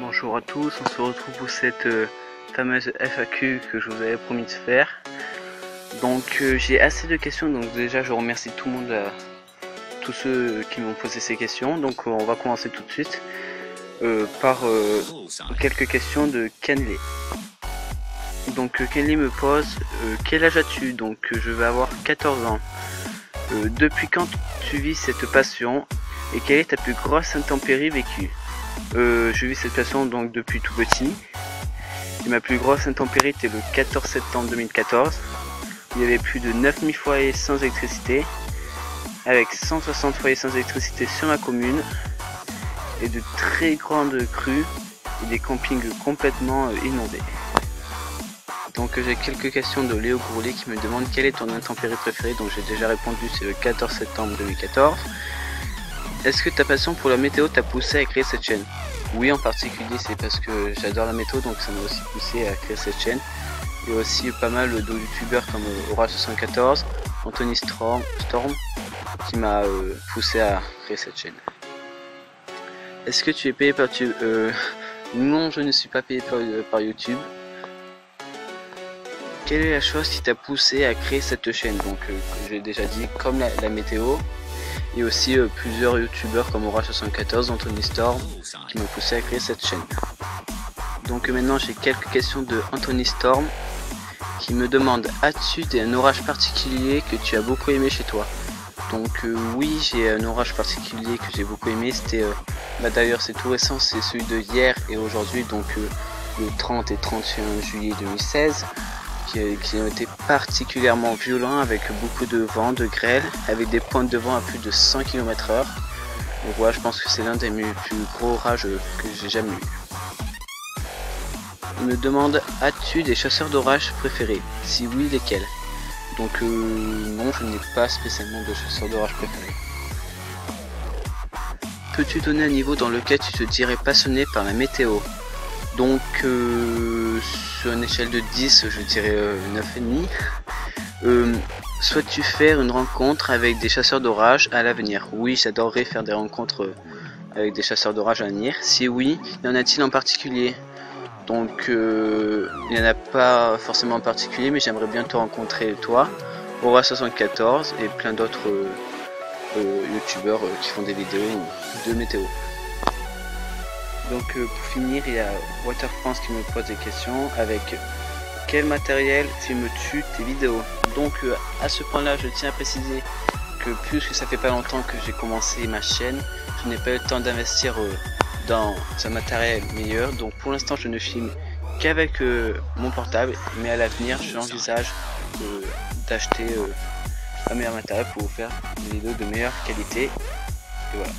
Bonjour à tous, on se retrouve pour cette fameuse FAQ que je vous avais promis de faire. Donc j'ai assez de questions, donc déjà je remercie tout le monde, tous ceux qui m'ont posé ces questions. Donc on va commencer tout de suite par quelques questions de Kenley. Donc Kenley me pose quel âge as-tu? Donc je vais avoir 14 ans. Depuis quand tu vis cette passion et quelle est ta plus grosse intempérie vécue? Je vis cette passion donc depuis tout petit. Et ma plus grosse intempérie était le 14 septembre 2014. Il y avait plus de 9000 foyers sans électricité, avec 160 foyers sans électricité sur ma commune, et de très grandes crues et des campings complètement inondés. Donc j'ai quelques questions de Léo Gourlet qui me demande quelle est ton intempérie préférée. Donc j'ai déjà répondu, c'est le 14 septembre 2014. Est-ce que ta passion pour la météo t'a poussé à créer cette chaîne? Oui, en particulier c'est parce que j'adore la météo, donc ça m'a aussi poussé à créer cette chaîne. Il y a aussi pas mal de youtubeurs comme Aura74, Anthony Storm qui m'a poussé à créer cette chaîne. Est-ce que tu es payé par YouTube? Non, je ne suis pas payé par YouTube. Quelle est la chose qui t'a poussé à créer cette chaîne? Donc j'ai déjà dit, comme la météo. Et aussi plusieurs youtubeurs comme Aura74, Anthony Storm qui m'ont poussé à créer cette chaîne. Donc maintenant j'ai quelques questions de Anthony Storm qui me demande: as-tu un orage particulier que tu as beaucoup aimé chez toi? Donc oui, j'ai un orage particulier que j'ai beaucoup aimé. C'était d'ailleurs c'est tout récent, c'est celui de hier et aujourd'hui, donc le 30 et 31 juillet 2016. Qui ont été particulièrement violents, avec beaucoup de vent, de grêle, avec des pointes de vent à plus de 100 km/h. Donc voilà, je pense que c'est l'un des plus gros orages que j'ai jamais eu. Il me demande: as-tu des chasseurs d'orage préférés? Si oui, lesquels? Donc non, je n'ai pas spécialement de chasseurs d'orage préférés. Peux-tu donner un niveau dans lequel tu te dirais passionné par la météo? Donc sur une échelle de 10, je dirais 9,5. Souhaites-tu faire une rencontre avec des chasseurs d'orage à l'avenir? Oui, j'adorerais faire des rencontres avec des chasseurs d'orage à l'avenir. Si oui, y en a-t-il en particulier? Donc il n'y en a pas forcément en particulier, mais j'aimerais bien te rencontrer toi, Aura74 et plein d'autres youtubeurs qui font des vidéos de météo. Donc pour finir, il y a Water France qui me pose des questions avec quel matériel filmes-tu tes vidéos? Donc à ce point là, je tiens à préciser que puisque ça fait pas longtemps que j'ai commencé ma chaîne, je n'ai pas eu le temps d'investir dans un matériel meilleur. Donc pour l'instant je ne filme qu'avec mon portable, mais à l'avenir j'envisage d'acheter un meilleur matériel pour faire des vidéos de meilleure qualité. Et voilà.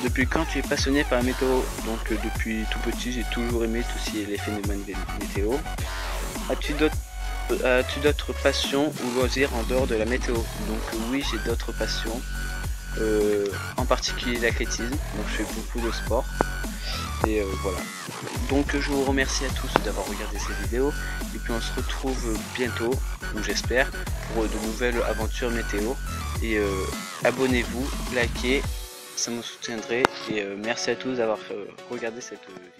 Depuis quand tu es passionné par la météo? Donc depuis tout petit, j'ai toujours aimé tout ce qui est les phénomènes météo. As-tu d'autres passions ou loisirs en dehors de la météo? Donc oui, j'ai d'autres passions, en particulier l'athlétisme, donc je fais beaucoup de sport. Et voilà. Donc je vous remercie à tous d'avoir regardé cette vidéo. Et puis on se retrouve bientôt, ou j'espère, pour de nouvelles aventures météo. Et abonnez-vous, likez, ça me soutiendrait, et merci à tous d'avoir regardé cette vidéo.